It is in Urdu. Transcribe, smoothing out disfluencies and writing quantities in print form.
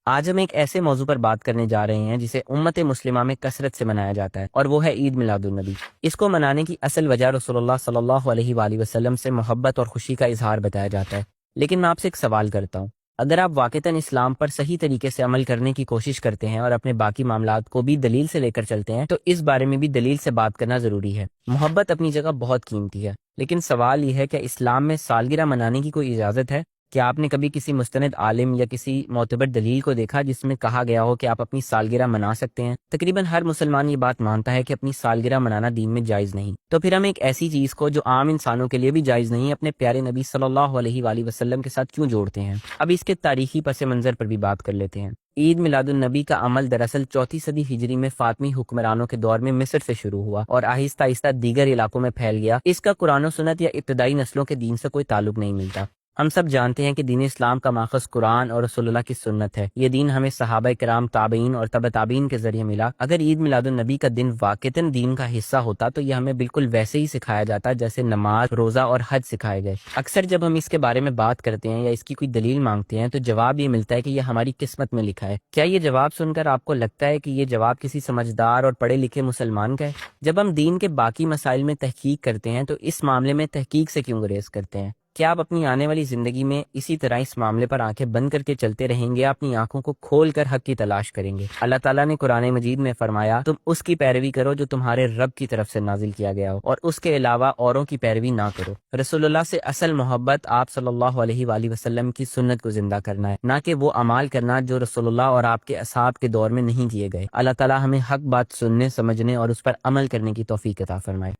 آج ہم ایک ایسے موضوع پر بات کرنے جا رہے ہیں جسے امت مسلمہ میں کثرت سے منایا جاتا ہے، اور وہ ہے عید میلاد النبی۔ اس کو منانے کی اصل وجہ رسول اللہ صلی اللہ علیہ وآلہ وسلم سے محبت اور خوشی کا اظہار بتایا جاتا ہے۔ لیکن میں آپ سے ایک سوال کرتا ہوں، اگر آپ واقعتاً اسلام پر صحیح طریقے سے عمل کرنے کی کوشش کرتے ہیں اور اپنے باقی معاملات کو بھی دلیل سے لے کر چلتے ہیں، تو اس بارے میں بھی دلیل سے بات کرنا ضروری ہے۔ محبت اپنی جگہ بہت قیمتی ہے، لیکن سوال یہ ہے کہ اسلام میں سالگرہ منانے کی کوئی اجازت ہے؟ کیا آپ نے کبھی کسی مستند عالم یا کسی معتبر دلیل کو دیکھا جس میں کہا گیا ہو کہ آپ اپنی سالگرہ منا سکتے ہیں؟ تقریباً ہر مسلمان یہ بات مانتا ہے کہ اپنی سالگرہ منانا دین میں جائز نہیں۔ تو پھر ہم ایک ایسی چیز کو جو عام انسانوں کے لیے بھی جائز نہیں، اپنے پیارے نبی صلی اللہ علیہ وآلہ وسلم کے ساتھ کیوں جوڑتے ہیں؟ اب اس کے تاریخی پس منظر پر بھی بات کر لیتے ہیں۔ عید میلاد النبی کا عمل دراصل 4 صدی ہجری میں فاطمی حکمرانوں کے دور میں مصر سے شروع ہوا اور آہستہ آہستہ دیگر علاقوں میں پھیل گیا۔ اس کا قرآن و سنت یا ابتدائی نسلوں کے دین سے کوئی تعلق نہیں ملتا۔ ہم سب جانتے ہیں کہ دین اسلام کا ماخذ قرآن اور رسول اللہ کی سنت ہے۔ یہ دین ہمیں صحابہ کرام، تابعین اور تبع تابعین کے ذریعے ملا۔ اگر عید میلاد النبی کا دن واقعتاً دین کا حصہ ہوتا تو یہ ہمیں بالکل ویسے ہی سکھایا جاتا جیسے نماز، روزہ اور حج سکھائے گئے۔ اکثر جب ہم اس کے بارے میں بات کرتے ہیں یا اس کی کوئی دلیل مانگتے ہیں تو جواب یہ ملتا ہے کہ یہ ہماری قسمت میں لکھا ہے۔ کیا یہ جواب سن کر آپ کو لگتا ہے کہ یہ جواب کسی سمجھدار اور پڑھے لکھے مسلمان کا ہے؟ جب ہم دین کے باقی مسائل میں تحقیق کرتے ہیں تو اس معاملے میں تحقیق سے کیوں گریز کرتے ہیں؟ کیا آپ اپنی آنے والی زندگی میں اسی طرح اس معاملے پر آنکھیں بند کر کے چلتے رہیں گے، اپنی آنکھوں کو کھول کر حق کی تلاش کریں گے؟ اللہ تعالیٰ نے قرآن مجید میں فرمایا، تم اس کی پیروی کرو جو تمہارے رب کی طرف سے نازل کیا گیا ہو، اور اس کے علاوہ اوروں کی پیروی نہ کرو۔ رسول اللہ سے اصل محبت آپ صلی اللہ علیہ وآلہ وسلم کی سنت کو زندہ کرنا ہے، نہ کہ وہ اعمال کرنا جو رسول اللہ اور آپ کے اصحاب کے دور میں نہیں کیے گئے۔ اللہ تعالیٰ ہمیں حق بات سننے، سمجھنے اور اس پر عمل کرنے کی توفیق عطا فرمائے۔